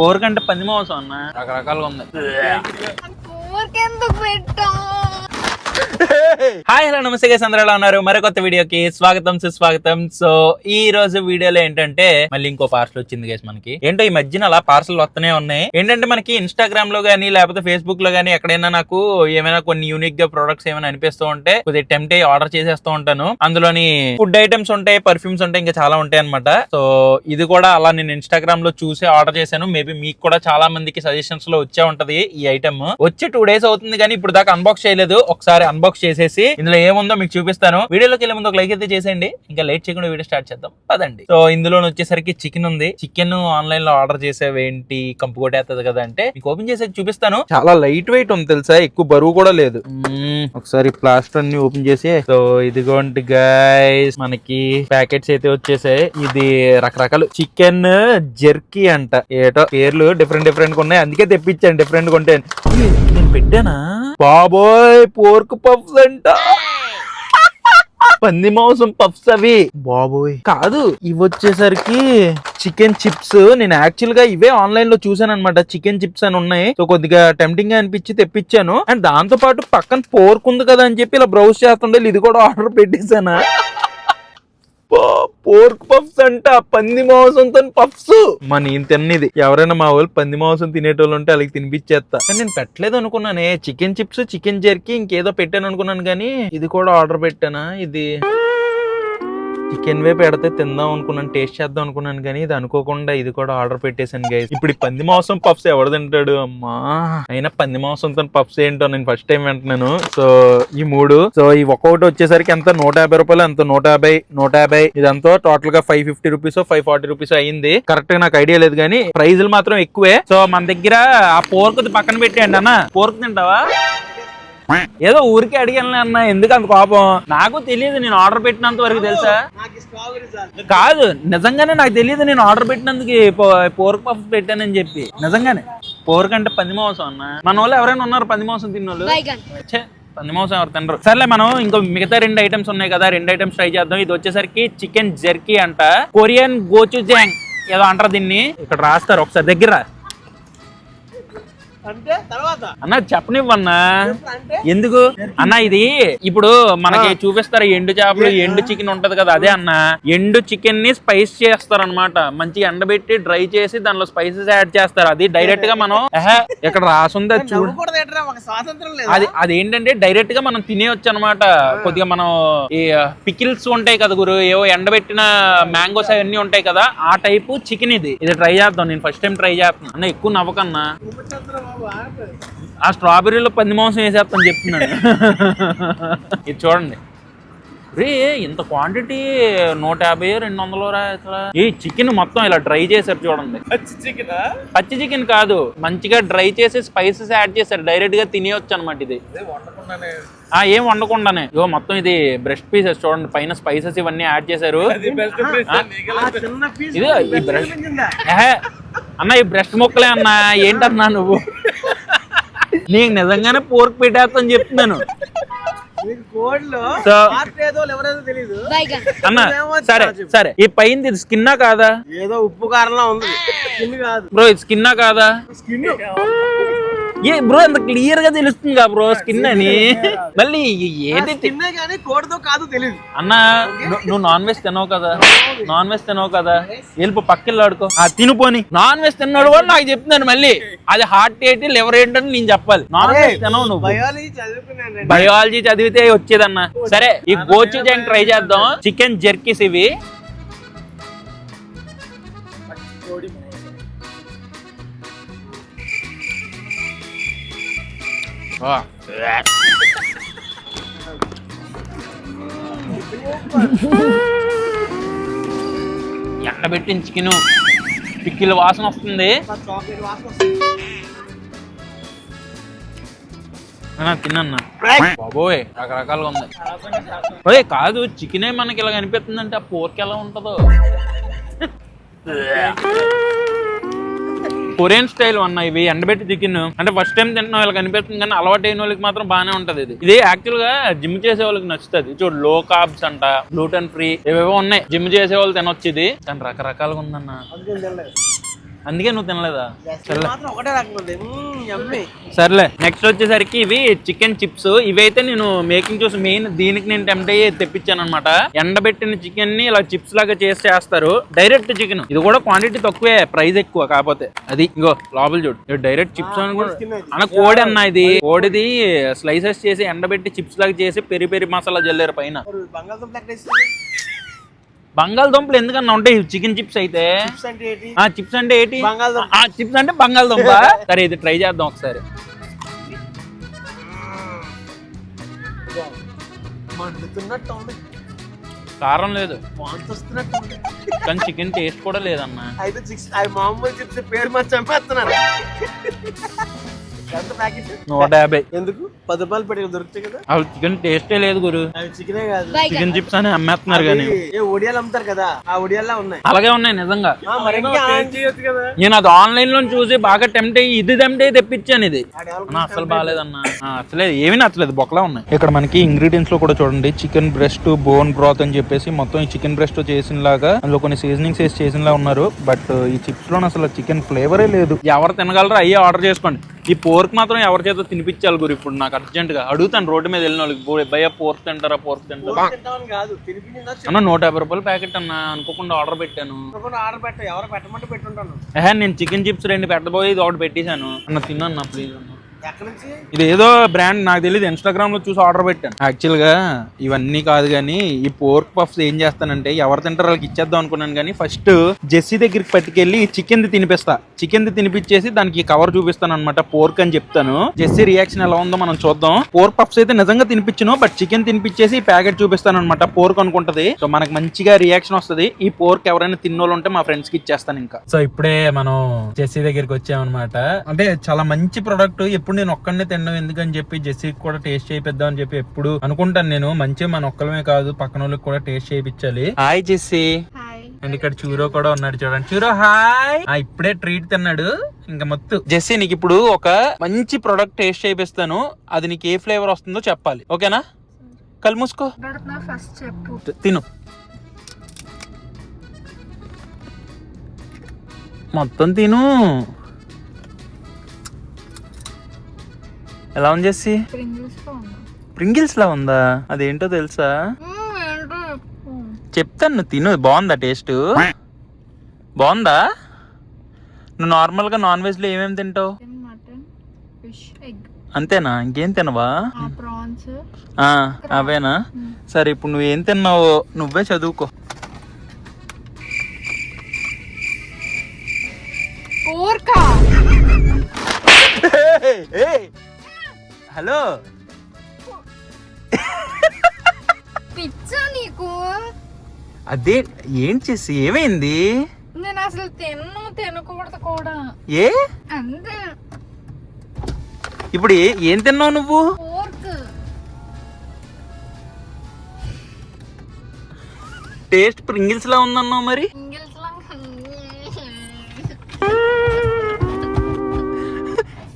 Pour కంటే పంది మాంసం అన్న రకరకాలుగా ఉంది. హాయ్ హలో నమస్తే గైస్, అందరూ ఎలా ఉన్నారు? మరొక వీడియోకి స్వాగతం సుస్వాగతం. సో ఈ రోజు వీడియోలో ఏంటంటే మళ్ళీ ఇంకో పార్సల్ వచ్చింది గైస్. మనకి ఏంటో ఈ మధ్యన అలా పార్సల్ వస్తూనే ఉన్నాయి. ఏంటంటే మనకి ఇన్స్టాగ్రామ్ లో గానీ లేకపోతే ఫేస్బుక్ లో గానీ ఎక్కడైనా నాకు ఏమైనా కొన్ని యూనిక్ గా ప్రొడక్ట్స్ ఏమైనా అనిపిస్తూ ఉంటే కొద్దిగా టెంప్ట్ అయ్యి ఆర్డర్ చేసేస్తూ ఉంటాను. అందులోని ఫుడ్ ఐటమ్స్ ఉంటాయి, పర్ఫ్యూమ్స్ ఉంటాయి, ఇంకా చాలా ఉంటాయి అనమాట. సో ఇది కూడా అలా నేను ఇన్స్టాగ్రామ్ లో చూసి ఆర్డర్ చేశాను. మేబీ మీకు కూడా చాలా మందికి సజెషన్స్ లో వచ్చే ఉంటది ఈ ఐటమ్. వచ్చి 2 days అవుతుంది కానీ ఇప్పుడు దాకా అన్బాక్స్ చేయలేదు. ఒకసారి అన్బాక్స్ చేసేసి ఇందులో ఏముందో మీకు చూపిస్తాను. వీడియోలోకి వెళ్ళే ముందు ఒక లైక్ అయితే చేసేయండి. ఇంకా లేట్ చేయకుండా వీడియో స్టార్ట్ చేద్దాం పదండి. సో ఇందులో వచ్చేసరికి చికెన్ ఉంది. చికెన్ ఆన్లైన్ లో ఆర్డర్ చేసేవేంటి కంపు కొట్టేస్తుంది కదా అంటే మీకు ఓపెన్ చేసి చూపిస్తాను. చాలా లైట్ వెయిట్ ఉంది తెలుసా, ఎక్కువ బరువు కూడా లేదు. ఒకసారి ప్లాస్టర్ అన్ని ఓపెన్ చేసి సో ఇదిగోండి గైస్, మనకి ప్యాకెట్స్ అయితే వచ్చేసాయి. ఇది రకరకాలు చికెన్ జెర్కీ అంట. ఏటో పేర్లు డిఫరెంట్ డిఫరెంట్ ఉన్నాయి, అందుకే తెప్పించాను డిఫరెంట్ గా ఉంటాయి. నేను పెట్టానా బాబోయ్, పోర్క్ పఫ్స్ అంట, పంది మాంసం పఫ్స్ అవి. బాబోయ్ కాదు, ఇవి వచ్చేసరికి చికెన్ చిప్స్. నేను యాక్చువల్ గా ఇవే ఆన్లైన్ లో చూసాను అనమాట. చికెన్ చిప్స్ అని ఉన్నాయి. సో కొద్దిగా టెంప్టింగ్ గా అనిపించి తెప్పించాను. అండ్ దాంతో పాటు పక్కన పోర్క్ ఉంది కదా అని చెప్పి ఇలా బ్రౌజ్ చేస్తుండే ఇది కూడా ఆర్డర్ పెట్టేశాను. పోర్క్ పఫ్స్ అంట, పంది మాంసంతో పఫ్స్. నేను తిన్నది ఎవరైనా మా వాళ్ళు పంది మాంసం తినేటోళ్ళు ఉంటే వాళ్ళకి తినిపించేస్తా. కానీ నేను పెట్టలేదు అనుకున్నానే. చికెన్ చిప్స్, చికెన్ జెర్కీ ఇంకేదో పెట్టాను అనుకున్నాను, కానీ ఇది కూడా ఆర్డర్ పెట్టానా. ఇది చికెన్ వే పెడితే తిందాం అనుకున్నాను, టేస్ట్ చేద్దాం అనుకున్నాను, కానీ ఇది అనుకోకుండా ఇది కూడా ఆర్డర్ పెట్టేశాను గైస్. ఇప్పుడు ఈ పంది మాంసం పఫ్స్ ఎవడు తింటాడు అమ్మా. అయినా పంది మాంసంతో పఫ్స్ ఏంటో నేను ఫస్ట్ టైం వింటున్నాను. సో ఈ 3, సో ఈ ఒక్కొక్కటి వచ్చేసరికి ఎంత 150 రూపాయలు, ఎంత 150 ఇదంతా టోటల్ గా 550 రూపీస్ 540 రూపీస్ అయింది. కరెక్ట్ గా నాకు ఐడియా లేదు, కానీ ప్రైజులు మాత్రం ఎక్కువే. సో మన దగ్గర ఆ పోర్క్ పక్కన పెట్టేయండి అన్న. పోర్క్ తింటావా? ఏదో ఊరికి అడిగాను అన్న, ఎందుకు అంత కోపం? నాకు తెలియదు, నేను ఆర్డర్ పెట్టినంత వరకు తెలుసా. కాదు నిజంగానే నాకు తెలియదు నేను ఆర్డర్ పెట్టినందుకు పోర్క్ పఫ్ పెట్టానని చెప్పి. నిజంగానే పోర్క్ అంటే పంది మాంసం అన్న. మన వాళ్ళు ఎవరైనా ఉన్నారు పంది మాంసం తిన్నోళ్ళు? పంది మాంసం ఎవరు తినరు. సర్లే, మనం ఇంకో మిగతా 2 ఐటమ్స్ ఉన్నాయి కదా, 2 ఐటమ్స్ ట్రై చేద్దాం. ఇది వచ్చేసరికి చికెన్ జెర్కీ అంట, కొరియన్ గోచుజాంగ్ ఏదో అంటారు దీన్ని. ఇక్కడ రాస్తారు, ఒకసారి దగ్గర అన్న చెప్పనివ్వన్నా. ఎందుకు అన్న? ఇది ఇప్పుడు మనకి చూపిస్తారు ఎండు చేపలు, ఎండు చికెన్ ఉంటది కదా, అదే అన్న. ఎండు చికెన్ ని స్పైస్ చేస్తారు అనమాట. మంచిగా ఎండబెట్టి డ్రై చేసి దానిలో స్పైసెస్ యాడ్ చేస్తారు. అది డైరెక్ట్ గా మనం ఇక్కడ రాసుంది అది చూడు. అదేంటంటే డైరెక్ట్ గా మనం తినేయొచ్చు అనమాట. కొద్దిగా మనం ఈ పికిల్స్ ఉంటాయి కదా గురు, ఏవో ఎండబెట్టిన మ్యాంగోస్ అవన్నీ ఉంటాయి కదా, ఆ టైపు చికెన్ ఇది. ట్రై చేద్దాం. నేను ఫస్ట్ టైం ట్రై చేస్తున్నాను అన్న. ఎక్కువ నవ్వకన్నా. ఆ స్ట్రాబెర్రీలో పంది మాంసం వేసేస్తాను చెప్తున్నాను. ఇది చూడండి రే, ఇంత క్వాంటిటీ 150 200 రా. ఈ చికెన్ మొత్తం ఇలా డ్రై చేశారు చూడండి. పచ్చి చికెన్ కాదు, మంచిగా డ్రై చేసి స్పైసెస్ యాడ్ చేశారు. డైరెక్ట్ గా తినేయొచ్చు అనమాట. ఇది ఏం వండకుండానే. మొత్తం ఇది బ్రెస్ట్ పీసెస్ చూడండి, పైన స్పైసెస్ ఇవన్నీ యాడ్ చేశారు. ఇది అన్న ఈ బ్రెస్ట్ ముక్కలే అన్న. ఏంటన్నా నువ్వు? నీకు నిజంగానే పోర్క్ పెట్టేస్తాను చెప్తున్నాను అన్న. సరే సరే, ఈ పైన ఇది స్కిన్నా కాదా? ఏదో ఉప్పు కారంలో ఉంది. బ్రో ఇది స్కిన్నా కాదా? ఏ బ్రో అంత క్లియర్ గా తెలుస్తుంది కదా బ్రో స్కిన్ అని. మళ్ళీ ఏది కోడితో కాదు తెలియదు అన్న. నువ్వు నాన్ వెజ్ తినవు కదా, నాన్ వెజ్ తినవు కదా, వెళ్ళిపో పక్కిల్లు ఆడుకో. తినిపోని నాన్ వెజ్ తిన్నాడు కూడా నాకు చెప్తున్నాను. మళ్ళీ అది హార్ట్ ఏంటి లివర్ ఏంటని నేను చెప్పాలి. నాన్ వెజ్ తినవు నువ్వు. బయాలజీ చదివితే వచ్చేదన్న. సరే ఈ గోచుజాంగ్ ట్రై చేద్దాం. చికెన్ జెర్కీస్ ఇవి. ఎండబెట్టిన చికెన్, పిక్కిల వాసన వస్తుంది. తిన్నా బాబోయ్, రకరకాలుగా ఉంది. ఓయ్ కాదు, చికెనే మనకి ఇలా కనిపిస్తుందంటే ఆ పోర్క్ ఎలా ఉంటుందో. కొరియన్ స్టైల్ అన్న ఇవి, ఎండబెట్టి చికెన్. అంటే ఫస్ట్ టైం తింటున్న వాళ్ళకి అనిపిస్తుంది, కానీ అలవాటు అయిన వాళ్ళకి మాత్రం బాగానే ఉంటది. ఇది యాక్చువల్ గా జిమ్ చేసే వాళ్ళకి నచ్చుతుంది. చూడు, లో కార్బ్స్ అంట, గ్లూటెన్ ఫ్రీ, ఏవేవో ఉన్నాయి. జిమ్ చేసే వాళ్ళు తినొచ్చు ఇది. కానీ రకరకాలుగా ఉందన్న. అందుకే నువ్వు తినలేదా? మాత్రం ఒకటే రకంగా ఉంది. యమ్మీ. సర్లే, నెక్స్ట్ వచ్చేసరికి ఇవి చికెన్ చిప్స్. ఇవైతే నేను మేకింగ్ చూసి మెయిన్ దీనికి నేను టెంప్ట్ అయ్యి తెప్పించాను అనమాట. ఎండబెట్టిన చికెన్ ని ఇలా చిప్స్ లాగా చేస్తారు. డైరెక్ట్ చికెన్, ఇది కూడా క్వాంటిటీ తక్కువే, ప్రైస్ ఎక్కువ. కాకపోతే అది ఇంకో లోపల చూడు, డైరెక్ట్ చిప్స్ అన్న కోడి అన్న. ఇది కోడిది స్లైసెస్ చేసి ఎండబెట్టి చిప్స్ లాగా చేసి పెరి పెరి మసాలా జల్లారు పైన. బంగాళదుంప లెక్క వేస్తుంది. బంగాళదుంపలు ఎందుకన్నా ఉంటాయి చికెన్ చిప్స్ అయితే? చిప్స్ అంటే ఏంటి? చిప్స్ అంటే ఏంటి? బంగాళదుంప. చిప్స్ అంటే బంగాళదుంప. సరే, ఇది ట్రై చేద్దాం ఒకసారి. మండుతున్నట్టు ఉంది, కారం లేదు, వాంతి వస్తున్నట్టు ఉంది. కానీ చికెన్ టేస్ట్ కూడా లేదన్న. అయితే అవి మామూలు చిప్స్ పేరు మరి చంపేస్తున్నారు. ఎంత ప్యాకెట్? 150. ఎందుకు? 10 రూపాయలు పెట్టి దొరుకుతాయి కదా. అవి చికెన్ టేస్టే లేదు గురు. అవి చికెనే కాదు, చికెన్ చిప్స్ అని అమ్మేస్తున్నారు కానీ ఒడియాలు అమ్ముతారు కదా, ఆ ఒడియాల్లా ఉన్నాయి. అలాగే ఉన్నాయి నిజంగా. మరి ఇంకా చేయొచ్చు కదా. నేను అది ఆన్లైన్ లో చూసి బాగా టెంప్ట్ అయ్యి ఇది తెప్పించాను. ఇది అసలు బాగాలేదన్నా, అసలే ఏమీ నచ్చలేదు, బొక్కలా ఉన్నాయి. ఇక్కడ మనకి ఇంగ్రీడియంట్స్ లో కూడా చూడండి, చికెన్ బ్రెస్ట్, బోన్ బ్రాత్ అని చెప్పేసి మొత్తం ఈ చికెన్ బ్రెస్ట్ చేసిన లాగా అందులో కొన్ని సీజనింగ్స్ వేసి చేసినలా ఉన్నారు. బట్ ఈ చిప్స్ లో అసలు చికెన్ ఫ్లేవరే లేదు. ఎవరు తినగలరో అయ్యే ఆర్డర్ చేసుకోండి. ఈ పోర్క్ మాత్రం ఎవరి చేత తినిపించాలి గురు. ఇప్పుడు నాకు అర్జెంట్ గా అడుగుతాను రోడ్డు మీద వెళ్ళిన వాళ్ళకి, భయ్యా పోర్క్ తింటారా? పోర్క్ తింటారా అన్న? 150 రూపాయలు ప్యాకెట్ అన్న, అనుకోకుండా ఆర్డర్ పెట్టాను. ఆర్డర్ పెట్ట, ఎవరు పెట్టమంటే పెట్టుంటాను. నేను చికెన్ చిప్స్ 2 పెట్టబోయి ఇది ఒకటి పెట్టేశాను అన్న. తిన్నా ప్లీజ్ అన్న. ఎక్కడి నుంచి? ఇది ఏదో బ్రాండ్ నాకు తెలియదు, ఇన్స్టాగ్రామ్ లో చూసి ఆర్డర్ పెట్టాను. యాక్చువల్ గా ఇవన్నీ కాదు కానీ ఈ పోర్క్ పఫ్స్ ఏం చేస్తానంటే ఎవరు తింటారో వాళ్ళకి ఇచ్చేద్దాం అనుకున్నాను. కానీ ఫస్ట్ జెస్సీ దగ్గరికి పట్టుకెళ్ళి చికెన్ ది తినిపిస్తా. చికెన్ ది తినిపించేసి దానికి కవర్ చూపిస్తాను అనమాట, పోర్క్ అని చెప్తాను. జెస్సీ రియాక్షన్ ఎలా ఉందో మనం చూద్దాం. పోర్క్ పఫ్స్ అయితే నిజంగా తినిపించను, బట్ చికెన్ తినిపించేసి ప్యాకెట్ చూపిస్తాను అనమాట. పోర్క్ అనుకుంటది, సో మనకు మంచిగా రియాక్షన్ వస్తుంది. ఈ పోర్క్ ఎవరైనా తిన్నోళ్ళు ఉంటే మా ఫ్రెండ్స్ కి ఇచ్చేస్తాను ఇంకా. సో ఇప్పుడే మనం జెస్సీ దగ్గరికి వచ్చామన్నమాట. అంటే చాలా మంచి ప్రొడక్ట్. ఎప్పుడు నేను ఒక్కడనే తినడం ఎందుకని చెప్పి జెస్సీకి కూడా టేస్ట్ చేయిద్దాం అని చెప్పి ఎప్పుడు అనుకుంటాను నేను. మంచిగా మన ఒక్కలమే కాదు పక్కన వాళ్ళకి కూడా టేస్ట్ చేయించాలి. Hi Jessie. అండ్ ఇక్కడ చూరో కూడా ఉన్నాడు చూడండి. చూరో హాయ్. ఇప్పుడే ట్రీట్ తిన్నాడు. ఇంకా మొత్తం జెస్సీ నీకు ఇప్పుడు ఒక మంచి ప్రొడక్ట్ టేస్ట్ చేయిస్తాను. అది నీకు ఏ ఫ్లేవర్ వస్తుందో చెప్పాలి, ఓకేనా? కళ్ళు మూసుకో, తిను. మొత్తం తిను. ఎలా ఉంది జెస్సీ? ప్రింగిల్స్ లా ఉందా? అదేంటో తెలుసా? చెప్తాను, తిను. బాగుందా టేస్ట్? బాగుందా? నువ్వు నార్మల్ గా నాన్ వెజ్ లో ఏమేమి తింటావు? అంతేనా? ఇంకేం తినవా? అవేనా? సరే, ఇప్పుడు నువ్వేం తిన్నావో నువ్వే చదువుకో. హలో, పిచ్చా నీకు? అదే ఏం చేసి ఏమైంది? నేను అసలు తినకూడదు కూడా. ఏ అంతే. ఇప్పుడు ఏం తిన్నావు నువ్వు? పోర్క్. టేస్ట్ ప్రింగిల్స్ లా ఉందన్నావు మరి.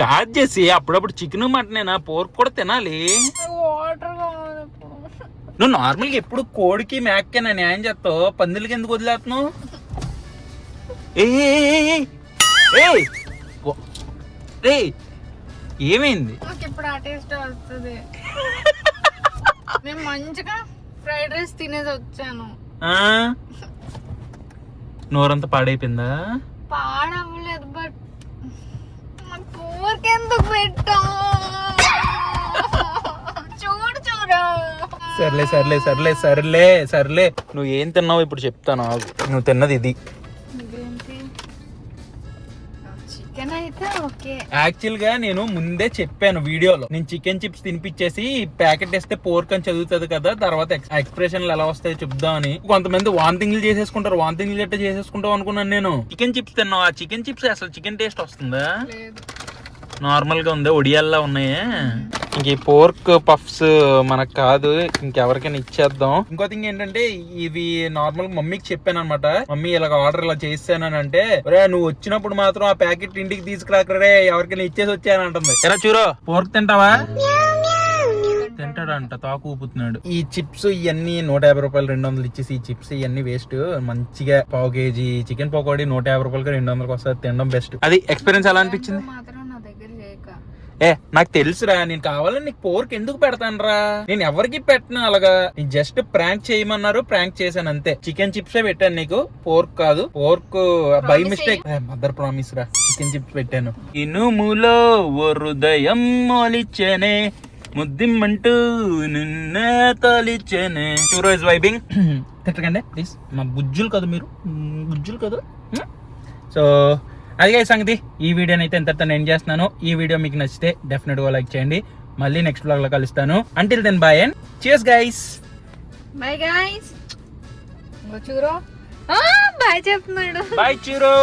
కాదు చేసి అప్పుడప్పుడు చికెన్ మటనేనా, పోర్క్ కూడా తినాలి. నువ్వు నార్మల్గా ఎప్పుడు కోడికి మేకకేనా న్యాయం చేస్తావు, పందులకి ఎందుకు వదిలేస్తున్నావు? ఏమైంది? ఇప్పుడు ఆ టేస్ట్ వస్తుంది. నేను మంచిగా ఫ్రైడ్ రైస్ తినేసి వచ్చాను. నోరంతా పాడైపోయిందా? పాడవ్వలేదు, బట్ పోర్క్ ఎందుకు పెట్టావు? చూడు చూడు. సర్లే సర్లే సర్లే సర్లే సర్లే, నువ్వు ఏం తిన్నావు ఇప్పుడు చెప్తాను ఆగు. నువ్వు తిన్నది ఇది. చికెన్ అయితే ఓకే. యాక్చువల్ గా నేను ముందే చెప్పాను వీడియోలో, నేను చికెన్ చిప్స్ తినిపించేసి ప్యాకెట్ వేస్తే పోర్క్ అని చదువుతుంది కదా, తర్వాత ఎక్స్ప్రెషన్లు ఎలా వస్తాయో చెప్దామని. కొంతమంది వాంతింగ్లు చేసేసుకుంటారు, వాంతింగ్లు గట్ట చేసేసుకుంటావు అనుకున్నాను నేను. చికెన్ చిప్స్ తిన్నావు, ఆ చికెన్ చిప్స్ అసలు చికెన్ టేస్ట్ వస్తుందా? నార్మల్ గా ఉంది, ఒడియాల్లా ఉన్నాయి. ఇంక ఈ పోర్క్ పఫ్స్ మనకు కాదు, ఇంకెవరికైనా ఇచ్చేద్దాం. ఇంకో థింగ్ ఏంటంటే, ఇవి నార్మల్ మమ్మీకి చెప్పాను అనమాట. మమ్మీ ఇలా ఆర్డర్ ఇలా చేస్తానని అంటే, నువ్వు వచ్చినప్పుడు మాత్రం ఆ ప్యాకెట్ ఇంటికి తీసుకురాకరే, ఎవరికైనా ఇచ్చేసి వచ్చాను అంటుంది. ఎలా చూరో, పోర్క్ తింటావా? తింటాడంట తాకు ఊపుతున్నాడు. ఈ చిప్స్ ఇవన్నీ 150 రూపాయలు 200 ఇచ్చేసి ఈ చిప్స్ ఇవన్నీ వేస్ట్. మంచిగా పావు కేజీ చికెన్ పకోడీ 150 రూపాయలకి 200 వస్తుంది. తినడం బెస్ట్. అది ఎక్స్పీరియన్స్ ఎలా అనిపించింది? మాత్రం నా దగ్గర చేయక. నాకు తెలుసురా, నేను కావాలని నీకు పోర్క్ ఎందుకు పెడతాను రా, నేను ఎవరికి పెట్టను అలాగా. నేను జస్ట్ ప్రాంక్ చేయమన్నారు, ప్రాంక్ చేశాను అంతే. చికెన్ చిప్స్ పెట్టాను నీకు, పోర్క్ కాదు. Pork by mistake, mother promise రా, చికెన్ చిప్స్ పెట్టాను. ఇనుములో ఓ హృదయం మొలిచెనే, ముద్దిమ్మంటూ నిన్నే తలిచెనే. చూరో ఇస్ వైబింగ్. తిట్టకండి ప్లీజ్, మా బుజ్జులు కదా మీరు, బుజ్జులు కదా. సో అది సంగతి. ఈ వీడియోని అయితే ఎంతతో నేను చేస్తున్నాను. ఈ వీడియో మీకు నచ్చితే డెఫినెట్ గా లైక్ చేయండి. మళ్ళీ నెక్స్ట్ బ్లాగ్ లో కలుస్తాను. Until then bye and cheers guys. Bye guys. చూరో బాయ్ చెప్తున్నాడు. బాయ్ చూరో.